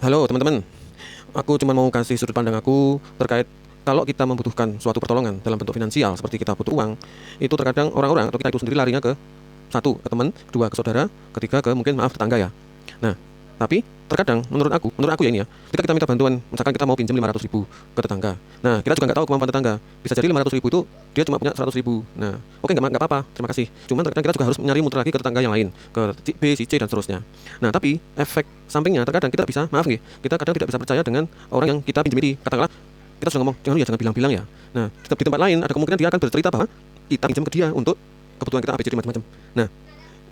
Halo teman-teman, aku cuma mau kasih sudut pandang aku terkait kalau kita membutuhkan suatu pertolongan dalam bentuk finansial seperti kita butuh uang, itu terkadang orang-orang atau kita itu sendiri larinya ke satu, ke teman, kedua ke saudara, ketiga ke mungkin maaf tetangga ya. Nah, tapi terkadang menurut aku ya ini ya, ketika kita minta bantuan, misalkan kita mau pinjam 500 ribu ke tetangga. Nah, kita juga nggak tahu kemampuan tetangga. Bisa jadi 500 ribu itu dia cuma punya 100 ribu. Nah, oke nggak apa-apa, terima kasih. Cuman terkadang kita juga harus nyari muter lagi ke tetangga yang lain, ke B, si C dan seterusnya. Nah, tapi efek sampingnya terkadang kita bisa, maaf nih, kita kadang tidak bisa percaya dengan orang yang kita pinjami. Katakanlah kita sudah ngomong, jangan bilang-bilang ya. Nah, di tempat lain ada kemungkinan dia akan bercerita bahwa kita pinjam ke dia untuk kebutuhan kita ABCD macam-macam. Nah,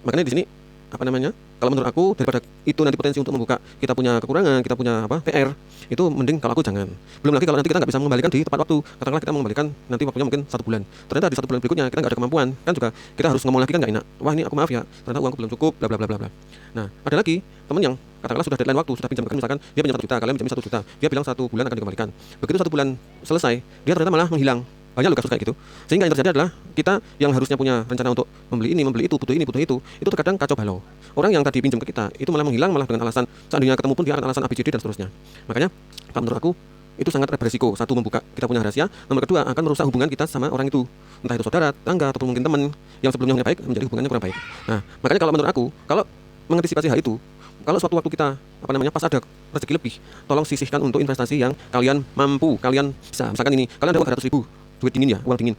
makanya di sini apa namanya? Kalau menurut aku daripada itu nanti potensi untuk membuka kita punya kekurangan, kita punya apa PR, itu mending kalau aku jangan. Belum lagi kalau nanti kita nggak bisa mengembalikan di tepat waktu. Katakanlah kita mengembalikan nanti waktunya mungkin 1 bulan. Ternyata di 1 bulan berikutnya kita nggak ada kemampuan, kan juga kita harus ngomong lagi kan nggak enak. Wah ini aku maaf ya, ternyata uangku belum cukup, bla bla bla bla bla. Nah ada lagi teman yang katakanlah sudah deadline waktu, sudah pinjamkan misalkan dia pinjam 1 juta, kalian pinjam 1 juta, dia bilang 1 bulan akan dikembalikan. Begitu 1 bulan selesai, dia ternyata malah menghilang. Banyak loh kasus kayak gitu. Sehingga yang terjadi adalah kita yang harusnya punya rencana untuk membeli ini, membeli itu, butuh ini, butuh itu terkadang kacau balau. Orang yang tadi pinjam ke kita itu malah menghilang, malah dengan alasan seandainya ketemu pun dia akan alasan ABCD dan seterusnya. Makanya kalau menurut aku itu sangat beresiko. Satu, membuka kita punya rahasia. Nomor kedua, akan merusak hubungan kita sama orang itu. Entah itu saudara, tangga, ataupun mungkin teman yang sebelumnya hanya baik menjadi hubungannya kurang baik. Nah, makanya kalau menurut aku, kalau mengantisipasi hal itu, kalau suatu waktu kita pas ada rezeki lebih, tolong sisihkan untuk investasi yang kalian mampu, kalian bisa. Misalkan ini, kalian ada uang 100 ribu, duit dingin ya, uang dingin.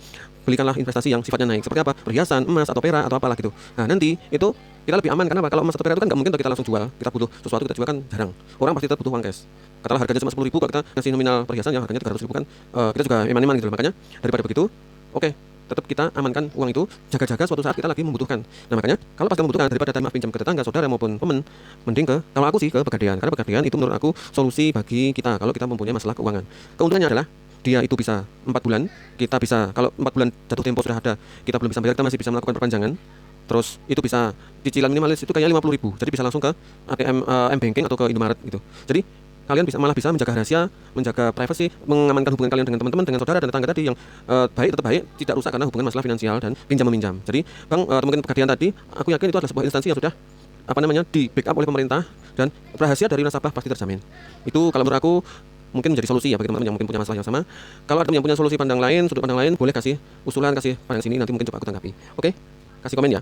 Belikanlah investasi yang sifatnya naik. Seperti apa? Perhiasan, emas atau perak atau apalah gitu. Nah, nanti itu kita lebih aman karena apa? Kalau emas atau perak itu kan nggak mungkin kita langsung jual. Kita butuh sesuatu kita jual kan jarang. Orang pasti tetap butuh uang cash. Katakanlah harganya cuma 10 ribu, kalau kita ngasih nominal perhiasan yang harganya 300 ribu kan kita juga eman-eman gitu loh. Makanya daripada begitu, oke, tetap kita amankan uang itu, jaga-jaga suatu saat kita lagi membutuhkan. Nah makanya kalau pas kamu membutuhkan, daripada tadi maaf pinjam ke tetangga, saudara maupun teman, mending ke, kalau aku sih ke pegadaian. Karena pegadaian itu menurut aku solusi bagi kita kalau kita mempunyai masalah keuangan. Keuntungannya adalah dia itu bisa 4 bulan, kita bisa kalau 4 bulan jatuh tempo sudah ada, kita belum bisa bayar, kita masih bisa melakukan perpanjangan. Terus itu bisa cicilan minimalis itu kayaknya 50 ribu, jadi bisa langsung ke ATM M-Banking atau ke Indomaret gitu. Jadi kalian malah bisa menjaga rahasia, menjaga privasi, mengamankan hubungan kalian dengan teman-teman, dengan saudara dan tetangga tadi yang baik tetap baik, tidak rusak karena hubungan masalah finansial dan pinjam meminjam. Jadi Bang, mungkin pegadaian tadi, aku yakin itu adalah sebuah instansi yang sudah di backup oleh pemerintah dan rahasia dari nasabah pasti terjamin. Itu kalau menurut aku mungkin menjadi solusi ya bagi teman-teman yang mungkin punya masalah yang sama. Kalau ada yang punya solusi pandang lain, sudut pandang lain, boleh kasih usulan, kasih pandang sini, nanti mungkin coba aku tanggapi. Oke? Kasih komen ya.